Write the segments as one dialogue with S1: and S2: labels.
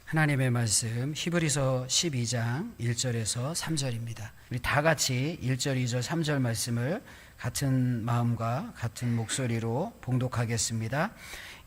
S1: 하나님의 말씀 히브리서 12장 1절에서 3절입니다. 우리 다 같이 1절, 2절, 3절 말씀을 같은 마음과 같은 목소리로 봉독하겠습니다.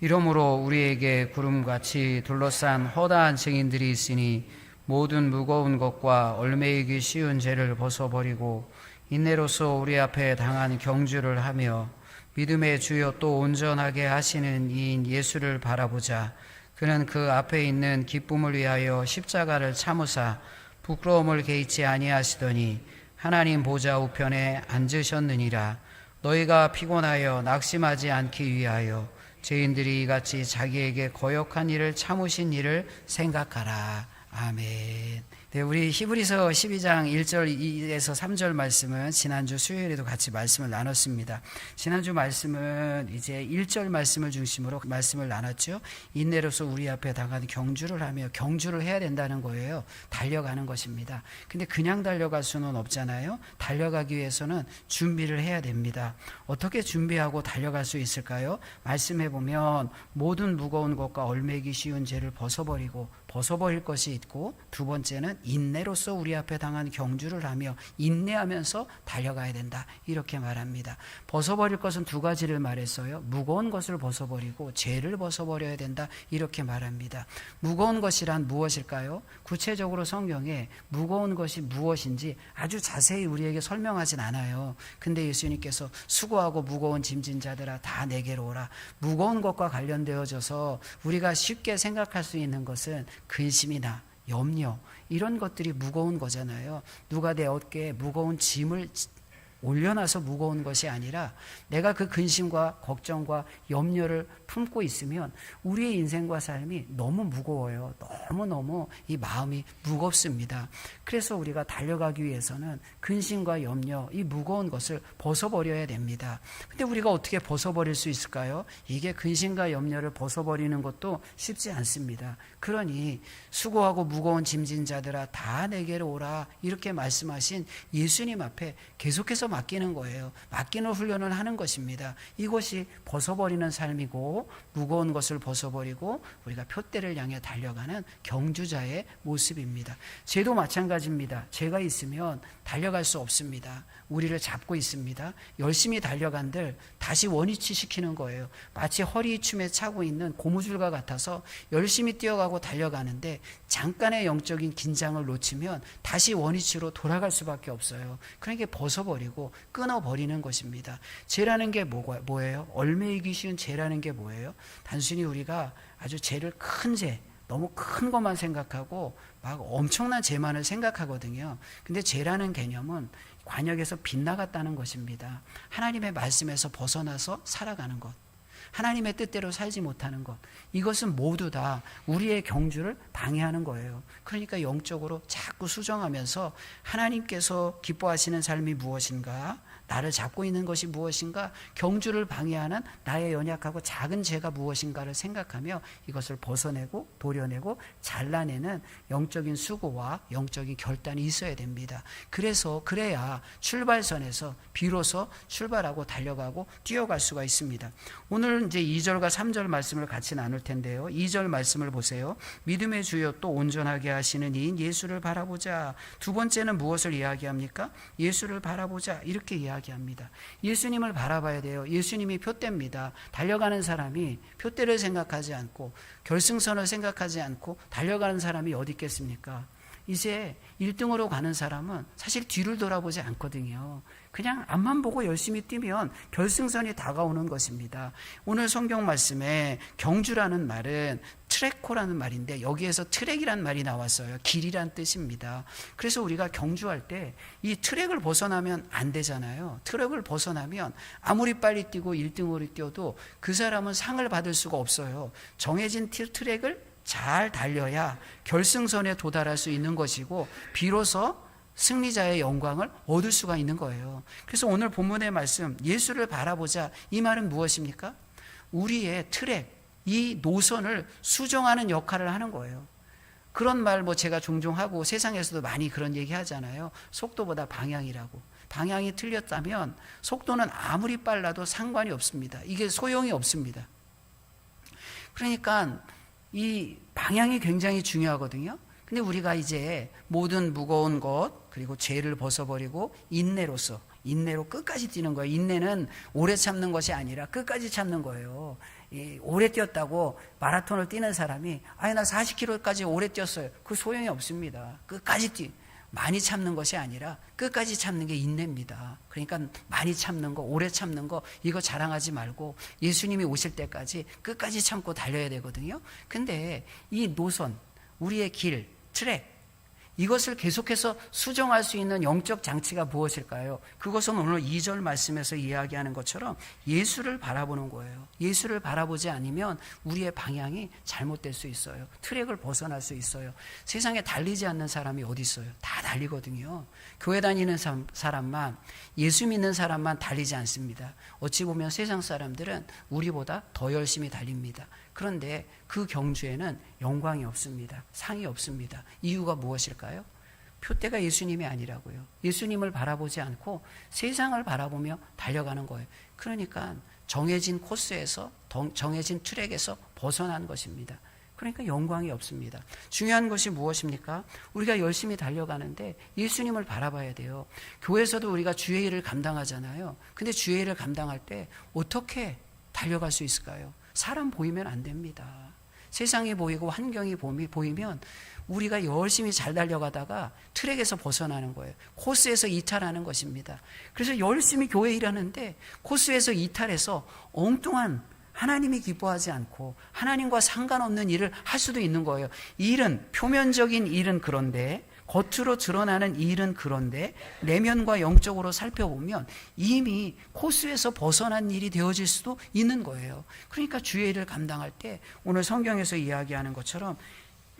S1: 이러므로 우리에게 구름같이 둘러싼 허다한 증인들이 있으니 모든 무거운 것과 얽매이기 쉬운 죄를 벗어버리고 인내로서 우리 앞에 당한 경주를 하며 믿음의 주여 또 온전하게 하시는 이인 예수를 바라보자. 그는 그 앞에 있는 기쁨을 위하여 십자가를 참으사 부끄러움을 개의치 아니하시더니 하나님 보좌 우편에 앉으셨느니라. 너희가 피곤하여 낙심하지 않기 위하여 죄인들이 이같이 자기에게 거역한 일을 참으신 일을 생각하라. 아멘. 네, 우리 히브리서 12장 1절에서 3절 말씀은 지난주 수요일에도 같이 말씀을 나눴습니다. 지난주 말씀은 이제 1절 말씀을 중심으로 말씀을 나눴죠. 인내로서 우리 앞에 당한 경주를 하며 경주를 해야 된다는 거예요. 달려가는 것입니다. 근데 그냥 달려갈 수는 없잖아요. 달려가기 위해서는 준비를 해야 됩니다. 어떻게 준비하고 달려갈 수 있을까요? 말씀해 보면 모든 무거운 것과 얽매이기 쉬운 죄를 벗어버릴 것이 있고, 두 번째는 인내로서 우리 앞에 당한 경주를 하며 인내하면서 달려가야 된다, 이렇게 말합니다. 벗어버릴 것은 두 가지를 말했어요. 무거운 것을 벗어버리고 죄를 벗어버려야 된다, 이렇게 말합니다. 무거운 것이란 무엇일까요? 구체적으로 성경에 무거운 것이 무엇인지 아주 자세히 우리에게 설명하진 않아요. 근데 예수님께서 수고하고 무거운 짐진 자들아 다 내게로 오라. 무거운 것과 관련되어져서 우리가 쉽게 생각할 수 있는 것은 근심이나 염려, 이런 것들이 무거운 거잖아요. 누가 내 어깨에 무거운 짐을 올려놔서 무거운 것이 아니라 내가 그 근심과 걱정과 염려를 품고 있으면 우리의 인생과 삶이 너무 무거워요. 너무너무 이 마음이 무겁습니다. 그래서 우리가 달려가기 위해서는 근심과 염려, 이 무거운 것을 벗어버려야 됩니다. 근데 우리가 어떻게 벗어버릴 수 있을까요? 이게 근심과 염려를 벗어버리는 것도 쉽지 않습니다. 그러니 수고하고 무거운 짐진 자들아 다 내게로 오라, 이렇게 말씀하신 예수님 앞에 계속해서 맡기는 거예요. 맡기는 훈련을 하는 것입니다. 이것이 벗어버리는 삶이고, 무거운 것을 벗어버리고 우리가 표대를 향해 달려가는 경주자의 모습입니다. 죄도 마찬가지입니다. 죄가 있으면 달려갈 수 없습니다. 우리를 잡고 있습니다. 열심히 달려간들 다시 원위치 시키는 거예요. 마치 허리춤에 차고 있는 고무줄과 같아서 열심히 뛰어가고 달려가는데 잠깐의 영적인 긴장을 놓치면 다시 원위치로 돌아갈 수밖에 없어요. 그러니까 벗어버리고 끊어버리는 것입니다. 죄라는 게 뭐예요? 얽매이기 쉬운 죄라는 게 뭐예요? 단순히 우리가 아주 죄를 큰 죄, 너무 큰 것만 생각하고 막 엄청난 죄만을 생각하거든요. 근데 죄라는 개념은 관역에서 빗나갔다는 것입니다. 하나님의 말씀에서 벗어나서 살아가는 것, 하나님의 뜻대로 살지 못하는 것, 이것은 모두 다 우리의 경주를 방해하는 거예요. 그러니까 영적으로 자꾸 수정하면서 하나님께서 기뻐하시는 삶이 무엇인가, 나를 잡고 있는 것이 무엇인가, 경주를 방해하는 나의 연약하고 작은 죄가 무엇인가를 생각하며 이것을 벗어내고 도려내고 잘라내는 영적인 수고와 영적인 결단이 있어야 됩니다. 그래야 출발선에서 비로소 출발하고 달려가고 뛰어갈 수가 있습니다. 오늘 이제 2절과 3절 말씀을 같이 나눌 텐데요. 2절 말씀을 보세요. 믿음의 주여 또 온전하게 하시는 이인 예수를 바라보자. 두 번째는 무엇을 이야기합니까? 예수를 바라보자, 이렇게 이야기합니다. 예수님을 바라봐야 돼요. 예수님이 표대입니다. 달려가는 사람이 표대를 생각하지 않고 결승선을 생각하지 않고 달려가는 사람이 어디 있겠습니까? 이제 1등으로 가는 사람은 사실 뒤를 돌아보지 않거든요. 그냥 앞만 보고 열심히 뛰면 결승선이 다가오는 것입니다. 오늘 성경 말씀에 경주라는 말은 트레코라는 말인데, 여기에서 트랙이란 말이 나왔어요. 길이란 뜻입니다. 그래서 우리가 경주할 때 이 트랙을 벗어나면 안 되잖아요. 트랙을 벗어나면 아무리 빨리 뛰고 1등으로 뛰어도 그 사람은 상을 받을 수가 없어요. 정해진 트랙을 잘 달려야 결승선에 도달할 수 있는 것이고 비로소 승리자의 영광을 얻을 수가 있는 거예요. 그래서 오늘 본문의 말씀 예수를 바라보자, 이 말은 무엇입니까? 우리의 트랙, 이 노선을 수정하는 역할을 하는 거예요. 그런 말 제가 종종 하고 세상에서도 많이 그런 얘기 하잖아요. 속도보다 방향이라고. 방향이 틀렸다면 속도는 아무리 빨라도 상관이 없습니다. 이게 소용이 없습니다. 그러니까 이 방향이 굉장히 중요하거든요. 근데 우리가 이제 모든 무거운 것 그리고 죄를 벗어버리고 인내로 끝까지 뛰는 거예요. 인내는 오래 참는 것이 아니라 끝까지 참는 거예요. 오래 뛰었다고 마라톤을 뛰는 사람이 나 40km까지 오래 뛰었어요. 그 소용이 없습니다. 끝까지 많이 참는 것이 아니라 끝까지 참는 게 인내입니다. 그러니까 많이 참는 거, 오래 참는 거 이거 자랑하지 말고 예수님이 오실 때까지 끝까지 참고 달려야 되거든요. 근데 이 노선, 우리의 길, 트랙 이것을 계속해서 수정할 수 있는 영적 장치가 무엇일까요? 그것은 오늘 2절 말씀에서 이야기하는 것처럼 예수를 바라보는 거예요. 예수를 바라보지 않으면 우리의 방향이 잘못될 수 있어요. 트랙을 벗어날 수 있어요. 세상에 달리지 않는 사람이 어디 있어요? 다 달리거든요. 교회 다니는 사람만, 예수 믿는 사람만 달리지 않습니다. 어찌 보면 세상 사람들은 우리보다 더 열심히 달립니다. 그런데 그 경주에는 영광이 없습니다. 상이 없습니다. 이유가 무엇일까요? 표대가 예수님이 아니라고요. 예수님을 바라보지 않고 세상을 바라보며 달려가는 거예요. 그러니까 정해진 코스에서, 정해진 트랙에서 벗어난 것입니다. 그러니까 영광이 없습니다. 중요한 것이 무엇입니까? 우리가 열심히 달려가는데 예수님을 바라봐야 돼요. 교회에서도 우리가 주의 일을 감당하잖아요. 근데 주의 일을 감당할 때 어떻게 달려갈 수 있을까요? 사람 보이면 안 됩니다. 세상이 보이고 환경이 보이면 우리가 열심히 잘 달려가다가 트랙에서 벗어나는 거예요. 코스에서 이탈하는 것입니다. 그래서 열심히 교회 일하는데 코스에서 이탈해서 엉뚱한 하나님이 기뻐하지 않고 하나님과 상관없는 일을 할 수도 있는 거예요. 일은 표면적인 일은 그런데 겉으로 드러나는 일은 그런데 내면과 영적으로 살펴보면 이미 코스에서 벗어난 일이 되어질 수도 있는 거예요. 그러니까 주의 일을 감당할 때 오늘 성경에서 이야기하는 것처럼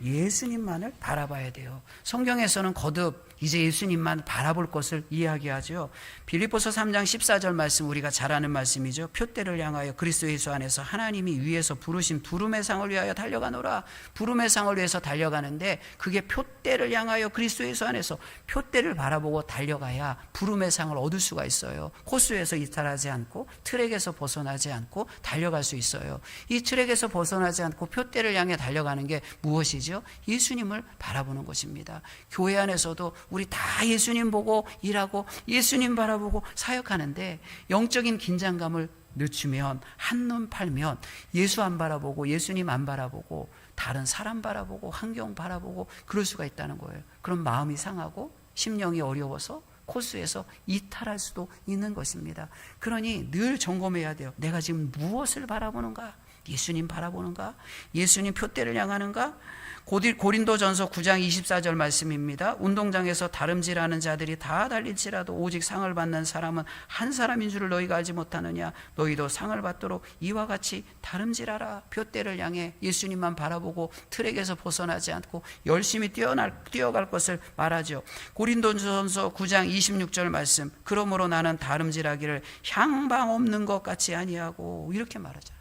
S1: 예수님만을 바라봐야 돼요. 성경에서는 거듭 이제 예수님만 바라볼 것을 이야기하죠. 빌립보서 3장 14절 말씀 우리가 잘 아는 말씀이죠. 표대를 향하여 그리스도 예수 안에서 하나님이 위에서 부르신 부름의 상을 위하여 달려가노라. 부름의 상을 위해서 달려가는데 그게 표대를 향하여 그리스도 예수 안에서 표대를 바라보고 달려가야 부름의 상을 얻을 수가 있어요. 코스에서 이탈하지 않고 트랙에서 벗어나지 않고 달려갈 수 있어요. 이 트랙에서 벗어나지 않고 표대를 향해 달려가는 게 무엇이죠? 예수님을 바라보는 것입니다. 교회 안에서도 우리 다 예수님 보고 일하고 예수님 바라보고 사역하는데 영적인 긴장감을 늦추면 한눈 팔면 예수 안 바라보고 예수님 안 바라보고 다른 사람 바라보고 환경 바라보고 그럴 수가 있다는 거예요. 그럼 마음이 상하고 심령이 어려워서 코스에서 이탈할 수도 있는 것입니다. 그러니 늘 점검해야 돼요. 내가 지금 무엇을 바라보는가? 예수님 바라보는가? 예수님 표대를 향하는가? 고린도전서 9장 24절 말씀입니다. 운동장에서 다름질하는 자들이 다 달릴지라도 오직 상을 받는 사람은 한 사람인 줄을 너희가 알지 못하느냐? 너희도 상을 받도록 이와 같이 다름질하라. 표대를 향해 예수님만 바라보고 트랙에서 벗어나지 않고 열심히 뛰어갈 것을 말하죠. 고린도전서 9장 26절 말씀. 그러므로 나는 다름질하기를 향방 없는 것 같이 아니하고 이렇게 말하죠.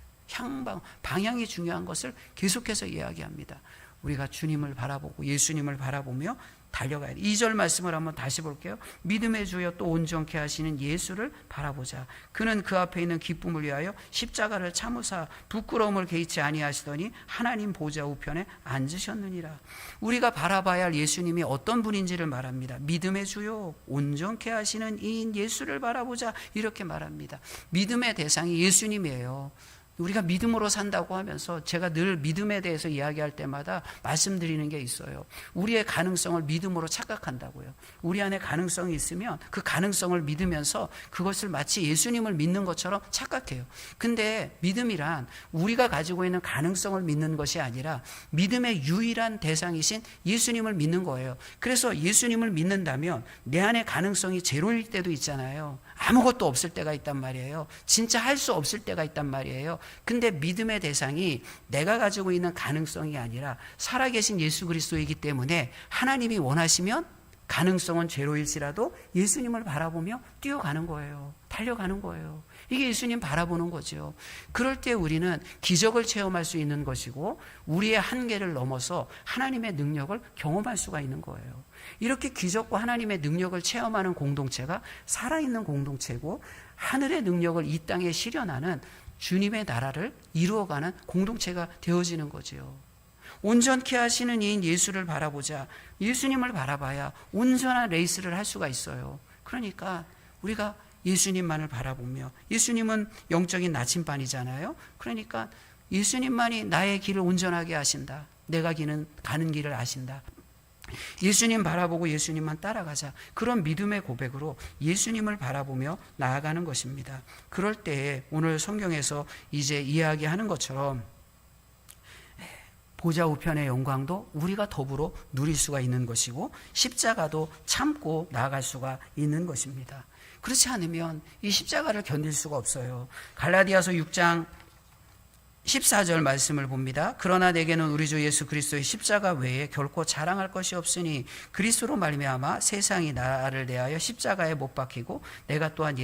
S1: 방향이 중요한 것을 계속해서 이야기합니다. 우리가 주님을 바라보고 예수님을 바라보며 달려가야 돼. 2절 말씀을 한번 다시 볼게요. 믿음의 주여 또 온전케 하시는 예수를 바라보자. 그는 그 앞에 있는 기쁨을 위하여 십자가를 참으사 부끄러움을 개의치 아니하시더니 하나님 보좌 우편에 앉으셨느니라. 우리가 바라봐야 할 예수님이 어떤 분인지를 말합니다. 믿음의 주여 온전케 하시는 이인 예수를 바라보자 이렇게 말합니다. 믿음의 대상이 예수님이에요. 우리가 믿음으로 산다고 하면서 제가 늘 믿음에 대해서 이야기할 때마다 말씀드리는 게 있어요. 우리의 가능성을 믿음으로 착각한다고요. 우리 안에 가능성이 있으면 그 가능성을 믿으면서 그것을 마치 예수님을 믿는 것처럼 착각해요. 근데 믿음이란 우리가 가지고 있는 가능성을 믿는 것이 아니라 믿음의 유일한 대상이신 예수님을 믿는 거예요. 그래서 예수님을 믿는다면 내 안에 가능성이 제로일 때도 있잖아요. 아무것도 없을 때가 있단 말이에요. 진짜 할 수 없을 때가 있단 말이에요. 근데 믿음의 대상이 내가 가지고 있는 가능성이 아니라 살아계신 예수 그리스도이기 때문에 하나님이 원하시면 가능성은 제로일지라도 예수님을 바라보며 뛰어가는 거예요. 달려가는 거예요. 이게 예수님 바라보는 거죠. 그럴 때 우리는 기적을 체험할 수 있는 것이고 우리의 한계를 넘어서 하나님의 능력을 경험할 수가 있는 거예요. 이렇게 기적과 하나님의 능력을 체험하는 공동체가 살아있는 공동체고 하늘의 능력을 이 땅에 실현하는 주님의 나라를 이루어가는 공동체가 되어지는 거죠. 온전케 하시는 이인 예수를 바라보자. 예수님을 바라봐야 온전한 레이스를 할 수가 있어요. 그러니까 우리가 예수님만을 바라보며, 예수님은 영적인 나침반이잖아요. 그러니까 예수님만이 나의 길을 온전하게 하신다. 내가 가는 길을 아신다. 예수님 바라보고 예수님만 따라가자. 그런 믿음의 고백으로 예수님을 바라보며 나아가는 것입니다. 그럴 때 오늘 성경에서 이제 이야기하는 것처럼 보좌 우편의 영광도 우리가 더불어 누릴 수가 있는 것이고, 십자가도 참고 나아갈 수가 있는 것입니다. 그렇지 않으면 이 십자가를 견딜 수가 없어요. 갈라디아서 6장 14절 말씀을 봅니다. 그러나 내게는 우리 주 예수 그리스도의 십자가 외에 결코 자랑할 것이 없으니 그리스도로 말미암아 세상이 나를 대하여 십자가에 못 박히고 내가 또한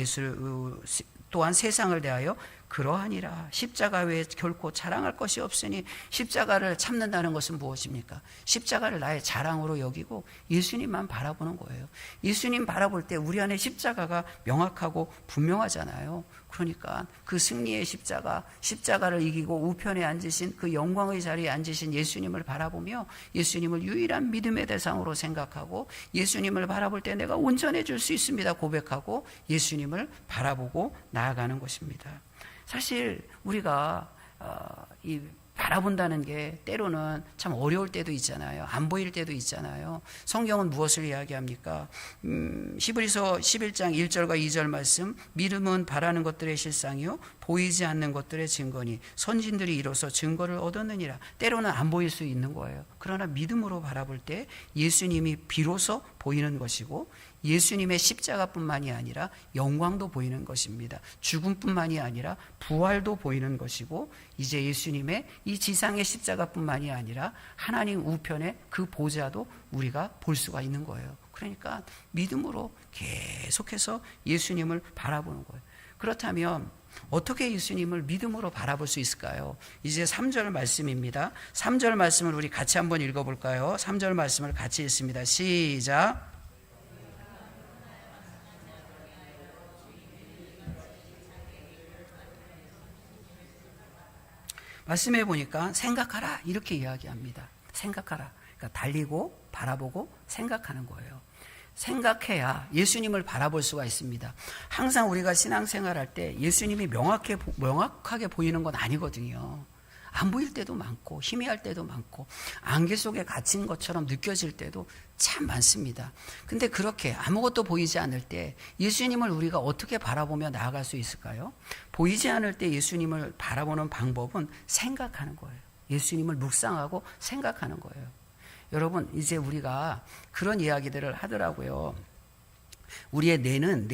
S1: 또한 세상을 대하여 그러하니라. 십자가 외에 결코 자랑할 것이 없으니, 십자가를 참는다는 것은 무엇입니까? 십자가를 나의 자랑으로 여기고 예수님만 바라보는 거예요. 예수님 바라볼 때 우리 안에 십자가가 명확하고 분명하잖아요. 그러니까 그 승리의 십자가를 이기고 우편에 앉으신, 그 영광의 자리에 앉으신 예수님을 바라보며 예수님을 유일한 믿음의 대상으로 생각하고, 예수님을 바라볼 때 내가 온전해질 수 있습니다 고백하고 예수님을 바라보고 나아가는 것입니다. 사실 우리가 이 바라본다는 게 때로는 참 어려울 때도 있잖아요. 안 보일 때도 있잖아요. 성경은 무엇을 이야기합니까? 히브리서 11장 1절과 2절 말씀, 믿음은 바라는 것들의 실상이요 보이지 않는 것들의 증거니 선진들이 이로써 증거를 얻었느니라. 때로는 안 보일 수 있는 거예요. 그러나 믿음으로 바라볼 때 예수님이 비로소 보이는 것이고, 예수님의 십자가뿐만이 아니라 영광도 보이는 것입니다. 죽음뿐만이 아니라 부활도 보이는 것이고, 이제 예수님의 이 지상의 십자가뿐만이 아니라 하나님 우편의 그 보좌도 우리가 볼 수가 있는 거예요. 그러니까 믿음으로 계속해서 예수님을 바라보는 거예요. 그렇다면 어떻게 예수님을 믿음으로 바라볼 수 있을까요? 이제 3절 말씀입니다. 3절 말씀을 우리 같이 한번 읽어볼까요? 3절 말씀을 같이 읽습니다. 시작. 말씀해 보니까 생각하라 이렇게 이야기합니다. 생각하라. 그러니까 달리고 바라보고 생각하는 거예요. 생각해야 예수님을 바라볼 수가 있습니다. 항상 우리가 신앙생활할 때 예수님이 명확하게 보이는 건 아니거든요. 안 보일 때도 많고 희미할 때도 많고 안개 속에 갇힌 것처럼 느껴질 때도 참 많습니다. 근데 그렇게 아무것도 보이지 않을 때 예수님을 우리가 어떻게 바라보며 나아갈 수 있을까요? 보이지 않을 때 예수님을 바라보는 방법은 생각하는 거예요. 예수님을 묵상하고 생각하는 거예요. 여러분, 이제 우리가 그런 이야기들을 하더라고요. 우리의 뇌는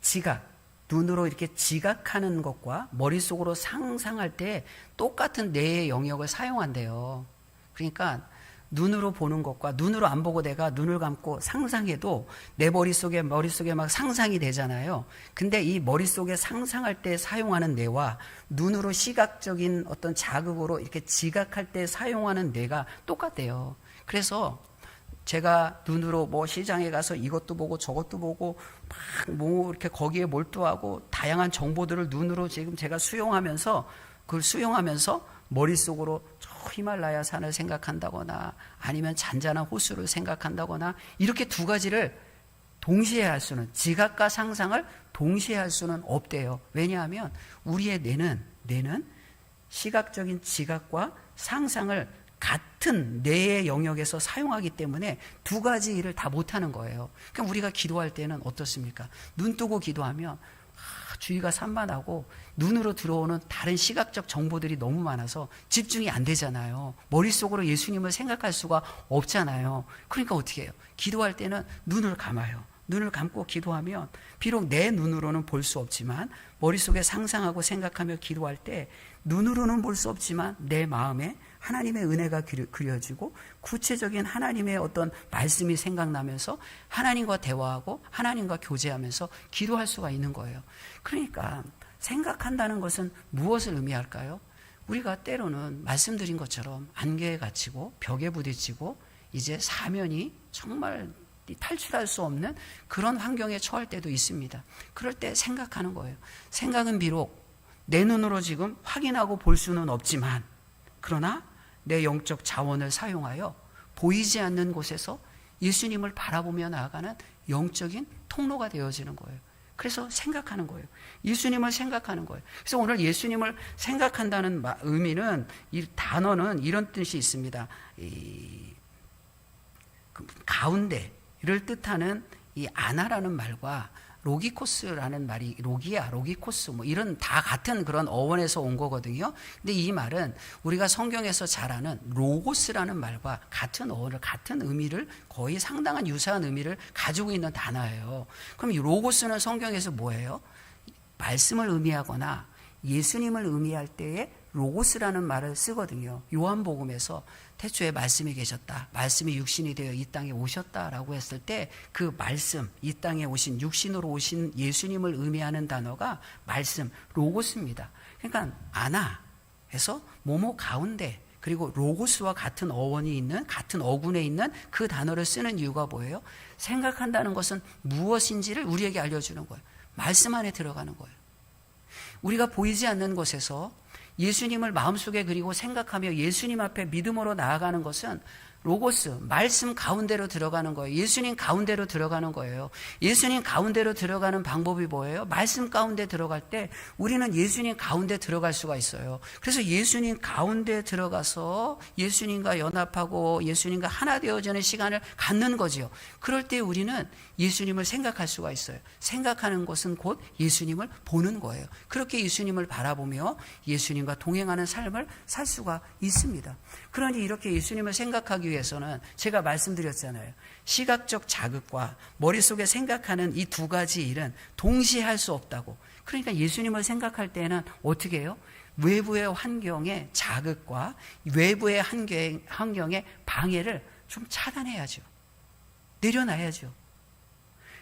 S1: 지각, 눈으로 이렇게 지각하는 것과 머릿속으로 상상할 때 똑같은 뇌의 영역을 사용한대요. 그러니까 눈으로 보는 것과 눈으로 안 보고 내가 눈을 감고 상상해도 내 머릿속에 막 상상이 되잖아요. 근데 이 머릿속에 상상할 때 사용하는 뇌와 눈으로 시각적인 어떤 자극으로 이렇게 지각할 때 사용하는 뇌가 똑같대요. 그래서 제가 눈으로 시장에 가서 이것도 보고 저것도 보고 막 이렇게 거기에 몰두하고 다양한 정보들을 눈으로 지금 제가 수용하면서 머릿속으로 저 히말라야 산을 생각한다거나 아니면 잔잔한 호수를 생각한다거나 이렇게 두 가지를 동시에 할 수는, 지각과 상상을 동시에 할 수는 없대요. 왜냐하면 우리의 뇌는 시각적인 지각과 상상을 같은 뇌의 영역에서 사용하기 때문에 두 가지 일을 다 못하는 거예요. 그러니까 우리가 기도할 때는 어떻습니까? 눈 뜨고 기도하면 주의가 산만하고 눈으로 들어오는 다른 시각적 정보들이 너무 많아서 집중이 안 되잖아요. 머릿속으로 예수님을 생각할 수가 없잖아요. 그러니까 어떻게 해요? 기도할 때는 눈을 감아요. 눈을 감고 기도하면 비록 내 눈으로는 볼 수 없지만 머릿속에 상상하고 생각하며 기도할 때 눈으로는 볼 수 없지만 내 마음에 하나님의 은혜가 그려지고 구체적인 하나님의 어떤 말씀이 생각나면서 하나님과 대화하고 하나님과 교제하면서 기도할 수가 있는 거예요. 그러니까 생각한다는 것은 무엇을 의미할까요? 우리가 때로는 말씀드린 것처럼 안개에 갇히고 벽에 부딪히고 이제 사면이 정말 탈출할 수 없는 그런 환경에 처할 때도 있습니다. 그럴 때 생각하는 거예요. 생각은 비록 내 눈으로 지금 확인하고 볼 수는 없지만, 그러나 내 영적 자원을 사용하여 보이지 않는 곳에서 예수님을 바라보며 나아가는 영적인 통로가 되어지는 거예요. 그래서 생각하는 거예요. 예수님을 생각하는 거예요. 그래서 오늘 예수님을 생각한다는 의미는, 이 단어는 이런 뜻이 있습니다. 가운데를 뜻하는 이 아나라는 말과 로기코스라는 말이, 로기야, 로기코스 뭐 이런 다 같은 그런 어원에서 온 거거든요. 근데 이 말은 우리가 성경에서 잘 아는 로고스라는 말과 같은 어원을, 같은 의미를, 거의 상당한 유사한 의미를 가지고 있는 단어예요. 그럼 이 로고스는 성경에서 뭐예요? 말씀을 의미하거나 예수님을 의미할 때에 로고스라는 말을 쓰거든요. 요한복음에서 태초에 말씀이 계셨다, 말씀이 육신이 되어 이 땅에 오셨다라고 했을 때 그 말씀, 이 땅에 오신, 육신으로 오신 예수님을 의미하는 단어가 말씀, 로고스입니다. 그러니까 아나에서 뭐뭐 가운데, 그리고 로고스와 같은 어원이 있는, 같은 어군에 있는 그 단어를 쓰는 이유가 뭐예요? 생각한다는 것은 무엇인지를 우리에게 알려주는 거예요. 말씀 안에 들어가는 거예요. 우리가 보이지 않는 곳에서 예수님을 마음속에 그리고 생각하며 예수님 앞에 믿음으로 나아가는 것은 로고스, 말씀 가운데로 들어가는 거예요. 예수님 가운데로 들어가는 거예요. 예수님 가운데로 들어가는 방법이 뭐예요? 말씀 가운데 들어갈 때 우리는 예수님 가운데 들어갈 수가 있어요. 그래서 예수님 가운데 들어가서 예수님과 연합하고 예수님과 하나 되어지는 시간을 갖는 거지요. 그럴 때 우리는 예수님을 생각할 수가 있어요. 생각하는 것은 곧 예수님을 보는 거예요. 그렇게 예수님을 바라보며 예수님과 동행하는 삶을 살 수가 있습니다. 그러니 이렇게 예수님을 생각하기 위해서는 제가 말씀드렸잖아요. 시각적 자극과 머릿속에 생각하는 이 두 가지 일은 동시에 할 수 없다고. 그러니까 예수님을 생각할 때는 어떻게 해요? 외부의 환경의 자극과 외부의 환경의 방해를 좀 차단해야죠. 내려놔야죠.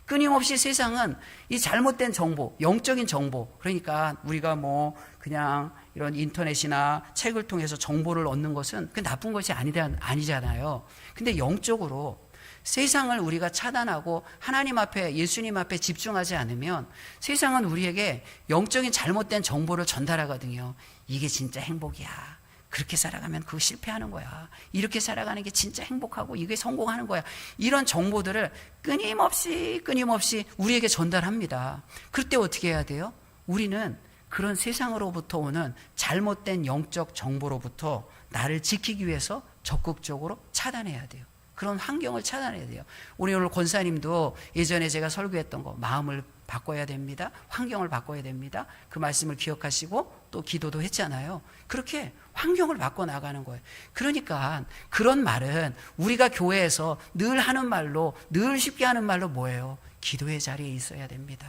S1: 끊임없이 세상은 이 잘못된 정보, 영적인 정보, 그러니까 우리가 뭐 그냥 이런 인터넷이나 책을 통해서 정보를 얻는 것은 그 나쁜 것이 아니잖아요. 근데 영적으로 세상을 우리가 차단하고 하나님 앞에, 예수님 앞에 집중하지 않으면 세상은 우리에게 영적인 잘못된 정보를 전달하거든요. 이게 진짜 행복이야. 그렇게 살아가면 그거 실패하는 거야. 이렇게 살아가는 게 진짜 행복하고 이게 성공하는 거야. 이런 정보들을 끊임없이 우리에게 전달합니다. 그럴 때 어떻게 해야 돼요? 우리는 그런 세상으로부터 오는 잘못된 영적 정보로부터 나를 지키기 위해서 적극적으로 차단해야 돼요. 그런 환경을 차단해야 돼요. 우리 오늘 권사님도 예전에 제가 설교했던 거, 마음을 바꿔야 됩니다. 환경을 바꿔야 됩니다. 그 말씀을 기억하시고 또 기도도 했잖아요. 그렇게 환경을 바꿔 나가는 거예요. 그러니까 그런 말은 우리가 교회에서 늘 하는 말로, 늘 쉽게 하는 말로 뭐예요? 기도의 자리에 있어야 됩니다.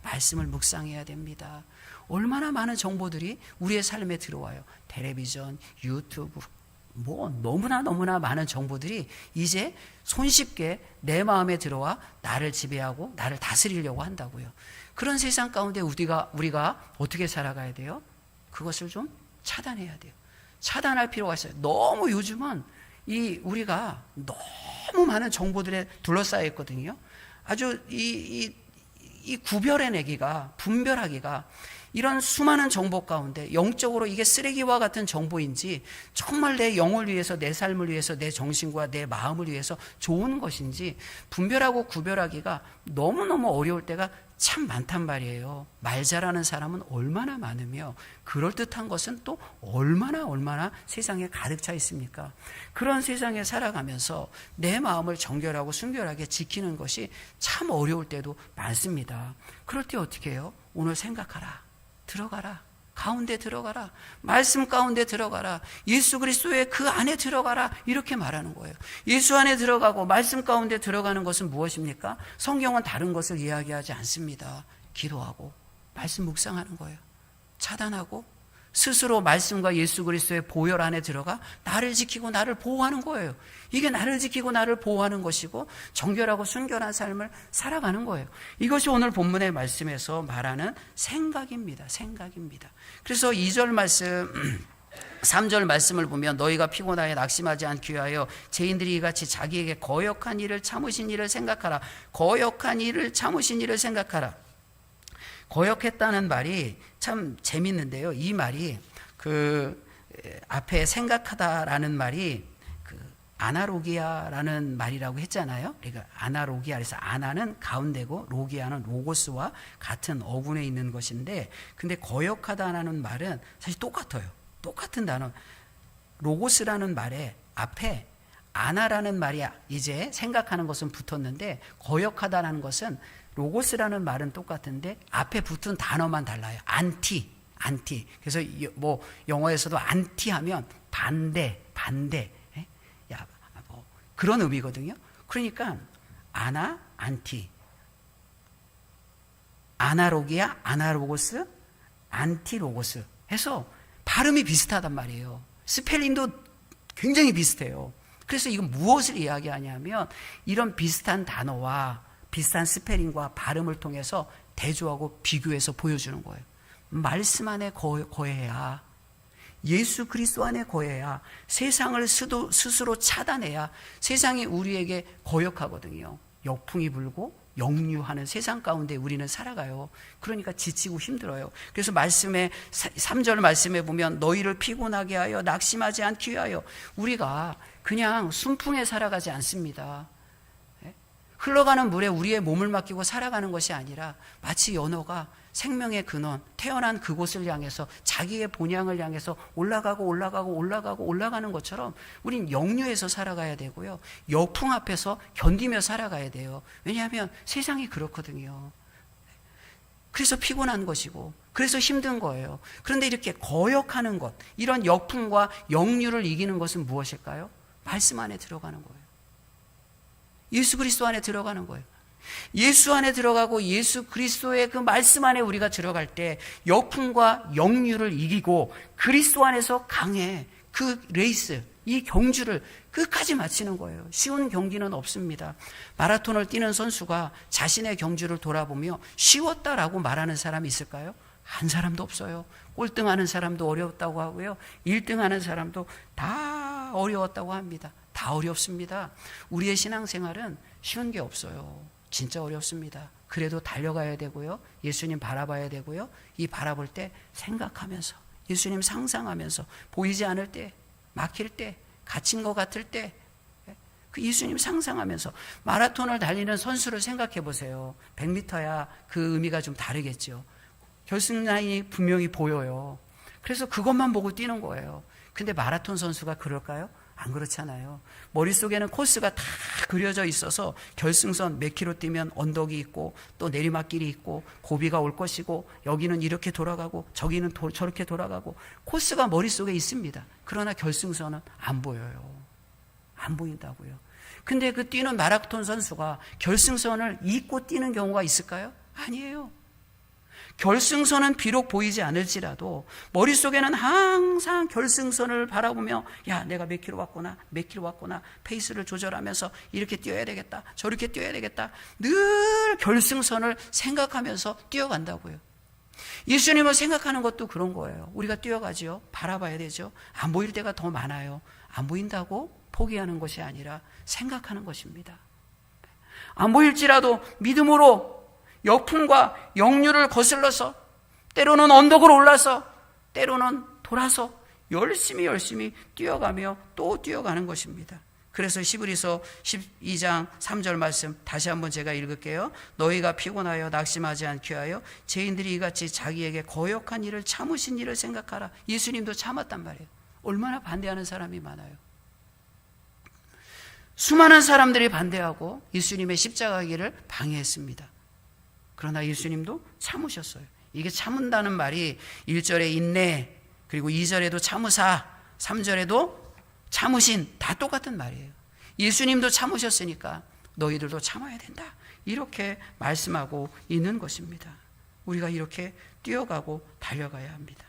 S1: 말씀을 묵상해야 됩니다. 얼마나 많은 정보들이 우리의 삶에 들어와요. 텔레비전, 유튜브, 뭐 너무나 많은 정보들이 이제 손쉽게 내 마음에 들어와 나를 지배하고 나를 다스리려고 한다고요. 그런 세상 가운데 우리가 어떻게 살아가야 돼요? 그것을 좀 차단해야 돼요. 차단할 필요가 있어요. 너무 요즘은 우리가 너무 많은 정보들에 둘러싸여 있거든요. 아주 이 구별해내기가, 분별하기가, 이런 수많은 정보 가운데 영적으로 이게 쓰레기와 같은 정보인지 정말 내 영을 위해서, 내 삶을 위해서, 내 정신과 내 마음을 위해서 좋은 것인지 분별하고 구별하기가 너무너무 어려울 때가 참 많단 말이에요. 말 잘하는 사람은 얼마나 많으며 그럴듯한 것은 또 얼마나 세상에 가득 차 있습니까? 그런 세상에 살아가면서 내 마음을 정결하고 순결하게 지키는 것이 참 어려울 때도 많습니다. 그럴 때 어떻게 해요? 오늘 생각하라. 들어가라. 가운데 들어가라. 말씀 가운데 들어가라. 예수 그리스도의 그 안에 들어가라. 이렇게 말하는 거예요. 예수 안에 들어가고 말씀 가운데 들어가는 것은 무엇입니까? 성경은 다른 것을 이야기하지 않습니다. 기도하고 말씀 묵상하는 거예요. 차단하고 스스로 말씀과 예수 그리스도의 보혈 안에 들어가 나를 지키고 나를 보호하는 거예요. 이게 나를 지키고 나를 보호하는 것이고 정결하고 순결한 삶을 살아가는 거예요. 이것이 오늘 본문의 말씀에서 말하는 생각입니다. 그래서 2절 말씀, 3절 말씀을 보면 너희가 피곤하여 낙심하지 않기 위하여 죄인들이 이같이 자기에게 거역한 일을 참으신 일을 생각하라. 거역한 일을 참으신 일을 생각하라. 거역했다는 말이 참 재밌는데요. 이 말이 앞에 생각하다라는 말이 그 아나로기아라는 말이라고 했잖아요. 그러니까 아나로기아, 그래서 아나는 가운데고 로기아는 로고스와 같은 어군에 있는 것인데, 근데 거역하다라는 말은 사실 똑같아요. 똑같은 단어. 로고스라는 말에 앞에 아나라는 말이 이제 생각하는 것은 붙었는데, 거역하다라는 것은 로고스라는 말은 똑같은데 앞에 붙은 단어만 달라요. 안티. 그래서 뭐 영어에서도 안티 하면 반대. 야, 뭐 그런 의미거든요. 그러니까 아나, 안티, 아나로기아, 아나로고스, 안티로고스 해서 발음이 비슷하단 말이에요. 스펠링도 굉장히 비슷해요. 그래서 이건 무엇을 이야기하냐면 이런 비슷한 단어와 비슷한 스펠링과 발음을 통해서 대조하고 비교해서 보여주는 거예요. 말씀 안에 거해야, 예수 그리스도 안에 거해야, 세상을 스스로 차단해야 세상이 우리에게 거역하거든요. 역풍이 불고 역류하는 세상 가운데 우리는 살아가요. 그러니까 지치고 힘들어요. 그래서 말씀에 3절 말씀에 보면 너희를 피곤하게 하여 낙심하지 않기 위하여, 우리가 그냥 순풍에 살아가지 않습니다. 흘러가는 물에 우리의 몸을 맡기고 살아가는 것이 아니라 마치 연어가 생명의 근원, 태어난 그곳을 향해서 자기의 본향을 향해서 올라가는 것처럼 우린 역류에서 살아가야 되고요. 역풍 앞에서 견디며 살아가야 돼요. 왜냐하면 세상이 그렇거든요. 그래서 피곤한 것이고 그래서 힘든 거예요. 그런데 이렇게 거역하는 것, 이런 역풍과 역류를 이기는 것은 무엇일까요? 말씀 안에 들어가는 거예요. 예수 그리스도 안에 들어가는 거예요. 예수 안에 들어가고 예수 그리스도의 그 말씀 안에 우리가 들어갈 때 역풍과 역류를 이기고 그리스도 안에서 강해, 그 레이스, 이 경주를 끝까지 마치는 거예요. 쉬운 경기는 없습니다. 마라톤을 뛰는 선수가 자신의 경주를 돌아보며 쉬웠다라고 말하는 사람이 있을까요? 한 사람도 없어요. 꼴등하는 사람도 어려웠다고 하고요, 1등하는 사람도 다 어려웠다고 합니다. 다 어렵습니다. 우리의 신앙생활은 쉬운 게 없어요. 진짜 어렵습니다. 그래도 달려가야 되고요, 예수님 바라봐야 되고요, 이 바라볼 때 생각하면서, 예수님 상상하면서, 보이지 않을 때, 막힐 때, 갇힌 것 같을 때 그 예수님 상상하면서, 마라톤을 달리는 선수를 생각해 보세요. 100m야 그 의미가 좀 다르겠죠. 결승 라인이 분명히 보여요. 그래서 그것만 보고 뛰는 거예요. 근데 마라톤 선수가 그럴까요? 안 그렇잖아요. 머릿속에는 코스가 다 그려져 있어서 결승선 몇 킬로 뛰면 언덕이 있고 또 내리막길이 있고 고비가 올 것이고 여기는 이렇게 돌아가고 저기는 저렇게 돌아가고 코스가 머릿속에 있습니다. 그러나 결승선은 안 보여요. 안 보인다고요. 근데 그 뛰는 마라톤 선수가 결승선을 잊고 뛰는 경우가 있을까요? 아니에요. 결승선은 비록 보이지 않을지라도 머릿속에는 항상 결승선을 바라보며, 야, 내가 몇 킬로 왔구나, 페이스를 조절하면서 이렇게 뛰어야 되겠다, 저렇게 뛰어야 되겠다, 늘 결승선을 생각하면서 뛰어간다고요. 예수님을 생각하는 것도 그런 거예요. 우리가 뛰어가죠. 바라봐야 되죠. 안 보일 때가 더 많아요. 안 보인다고 포기하는 것이 아니라 생각하는 것입니다. 안 보일지라도 믿음으로 역풍과 역류를 거슬러서, 때로는 언덕을 올라서, 때로는 돌아서 열심히 뛰어가며 또 뛰어가는 것입니다. 그래서 히브리서 12장 3절 말씀 다시 한번 제가 읽을게요. 너희가 피곤하여 낙심하지 않게 하여 죄인들이 이같이 자기에게 거역한 일을 참으신 일을 생각하라. 예수님도 참았단 말이에요. 얼마나 반대하는 사람이 많아요. 수많은 사람들이 반대하고 예수님의 십자가 길을 방해했습니다. 그러나 예수님도 참으셨어요. 이게 참은다는 말이 1절에 인내, 그리고 2절에도 참으사, 3절에도 참으신, 다 똑같은 말이에요. 예수님도 참으셨으니까 너희들도 참아야 된다, 이렇게 말씀하고 있는 것입니다. 우리가 이렇게 뛰어가고 달려가야 합니다.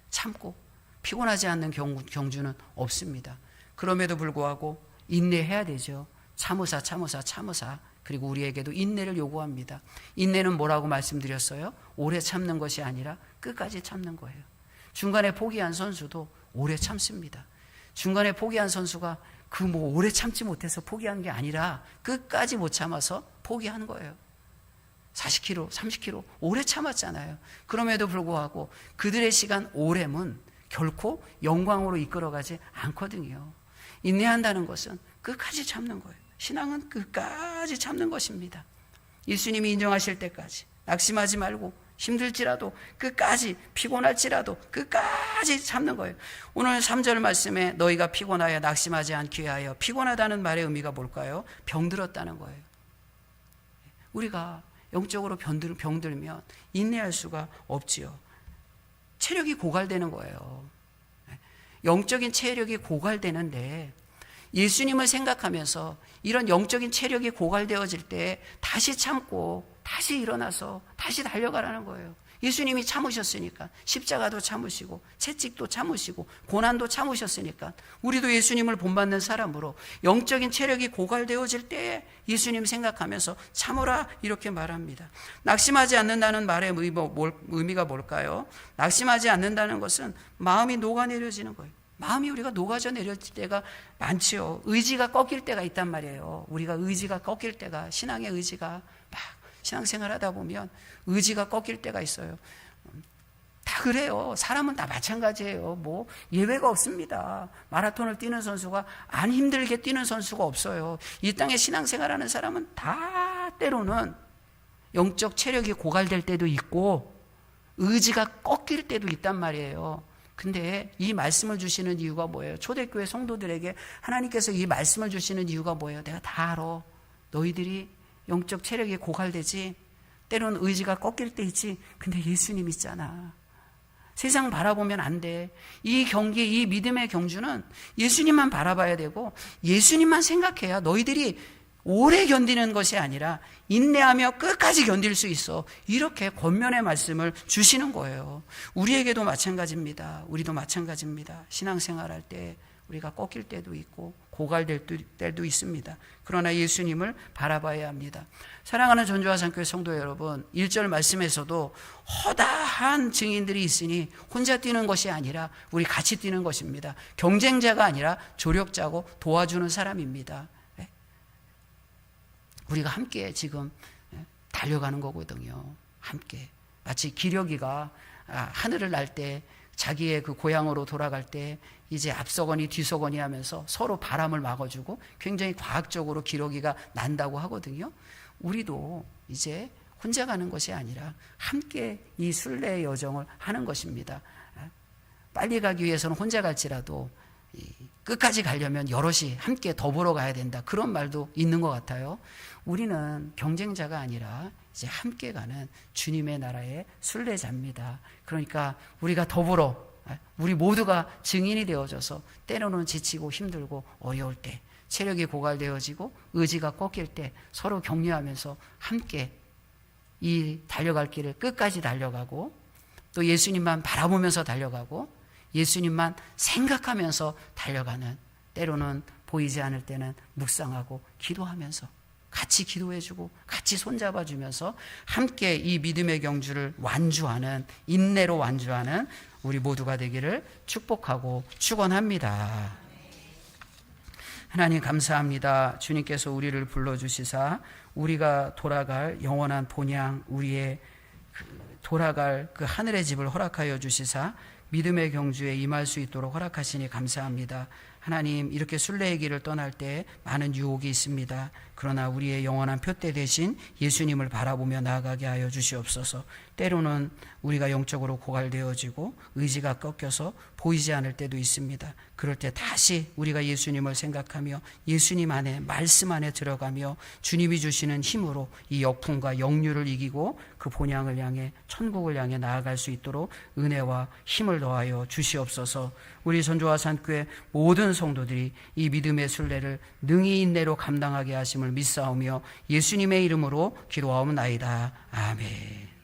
S1: 참고 피곤하지 않는 경주는 없습니다. 그럼에도 불구하고 인내해야 되죠. 참으사. 그리고 우리에게도 인내를 요구합니다. 인내는 뭐라고 말씀드렸어요? 오래 참는 것이 아니라 끝까지 참는 거예요. 중간에 포기한 선수도 오래 참습니다. 중간에 포기한 선수가 오래 참지 못해서 포기한 게 아니라 끝까지 못 참아서 포기하는 거예요. 40km, 30km 오래 참았잖아요. 그럼에도 불구하고 그들의 시간 오렘은 결코 영광으로 이끌어가지 않거든요. 인내한다는 것은 끝까지 참는 거예요. 신앙은 끝까지 참는 것입니다. 예수님이 인정하실 때까지 낙심하지 말고 힘들지라도 끝까지, 피곤할지라도 끝까지 참는 거예요. 오늘 3절 말씀에 너희가 피곤하여 낙심하지 않기 위하여, 피곤하다는 말의 의미가 뭘까요? 병들었다는 거예요. 우리가 영적으로 병들면 인내할 수가 없지요. 체력이 고갈되는 거예요. 영적인 체력이 고갈되는데 예수님을 생각하면서 이런 영적인 체력이 고갈되어질 때 다시 참고 다시 일어나서 다시 달려가라는 거예요. 예수님이 참으셨으니까, 십자가도 참으시고 채찍도 참으시고 고난도 참으셨으니까 우리도 예수님을 본받는 사람으로 영적인 체력이 고갈되어질 때 예수님 생각하면서 참으라 이렇게 말합니다. 낙심하지 않는다는 말의 의미가 뭘까요? 낙심하지 않는다는 것은 마음이 녹아내려지는 거예요. 마음이 우리가 녹아져 내려질 때가 많지요. 의지가 꺾일 때가 있단 말이에요. 우리가 의지가 꺾일 때가, 신앙의 의지가 막 신앙생활 하다 보면 의지가 꺾일 때가 있어요. 다 그래요. 사람은 다 마찬가지예요. 뭐 예외가 없습니다. 마라톤을 뛰는 선수가 안 힘들게 뛰는 선수가 없어요. 이 땅에 신앙생활하는 사람은 다 때로는 영적 체력이 고갈될 때도 있고 의지가 꺾일 때도 있단 말이에요. 근데 이 말씀을 주시는 이유가 뭐예요? 초대교회 성도들에게 하나님께서 이 말씀을 주시는 이유가 뭐예요? 내가 다 알아. 너희들이 영적 체력이 고갈되지, 때로는 의지가 꺾일 때 있지. 근데 예수님 있잖아. 세상 바라보면 안 돼. 이 경기, 이 믿음의 경주는 예수님만 바라봐야 되고 예수님만 생각해야 너희들이 오래 견디는 것이 아니라 인내하며 끝까지 견딜 수 있어. 이렇게 권면의 말씀을 주시는 거예요. 우리에게도 마찬가지입니다. 우리도 마찬가지입니다. 신앙생활할 때 우리가 꺾일 때도 있고 고갈될 때도 있습니다. 그러나 예수님을 바라봐야 합니다. 사랑하는 전주와 산교회 성도 여러분, 1절 말씀에서도 허다한 증인들이 있으니 혼자 뛰는 것이 아니라 우리 같이 뛰는 것입니다. 경쟁자가 아니라 조력자고 도와주는 사람입니다. 우리가 함께 지금 달려가는 거거든요. 함께. 마치 기러기가 하늘을 날 때 자기의 그 고향으로 돌아갈 때 이제 앞서거니 뒤서거니 하면서 서로 바람을 막아주고 굉장히 과학적으로 기러기가 난다고 하거든요. 우리도 이제 혼자 가는 것이 아니라 함께 이 순례의 여정을 하는 것입니다. 빨리 가기 위해서는 혼자 갈지라도 끝까지 가려면 여럿이 함께 더불어 가야 된다. 그런 말도 있는 것 같아요. 우리는 경쟁자가 아니라 이제 함께 가는 주님의 나라의 순례자입니다. 그러니까 우리가 더불어 우리 모두가 증인이 되어져서 때로는 지치고 힘들고 어려울 때, 체력이 고갈되어지고 의지가 꺾일 때 서로 격려하면서 함께 이 달려갈 길을 끝까지 달려가고 또 예수님만 바라보면서 달려가고 예수님만 생각하면서 달려가는, 때로는 보이지 않을 때는 묵상하고 기도하면서 같이 기도해주고 같이 손잡아주면서 함께 이 믿음의 경주를 완주하는, 인내로 완주하는 우리 모두가 되기를 축복하고 축원합니다. 하나님 감사합니다. 주님께서 우리를 불러주시사 우리가 돌아갈 영원한 본향, 우리의 돌아갈 그 하늘의 집을 허락하여 주시사 믿음의 경주에 임할 수 있도록 허락하시니 감사합니다. 하나님, 이렇게 순례의 길을 떠날 때 많은 유혹이 있습니다. 그러나 우리의 영원한 표대 대신 예수님을 바라보며 나아가게 하여 주시옵소서. 때로는 우리가 영적으로 고갈되어지고 의지가 꺾여서 보이지 않을 때도 있습니다. 그럴 때 다시 우리가 예수님을 생각하며 예수님 안에, 말씀 안에 들어가며 주님이 주시는 힘으로 이 역풍과 역류를 이기고 그 본향을 향해, 천국을 향해 나아갈 수 있도록 은혜와 힘을 더하여 주시옵소서. 우리 전주와 산교회 모든 성도들이 이 믿음의 순례를 능히 인내로 감당하게 하심을 믿사오며 예수님의 이름으로 기도하옵나이다. 아멘.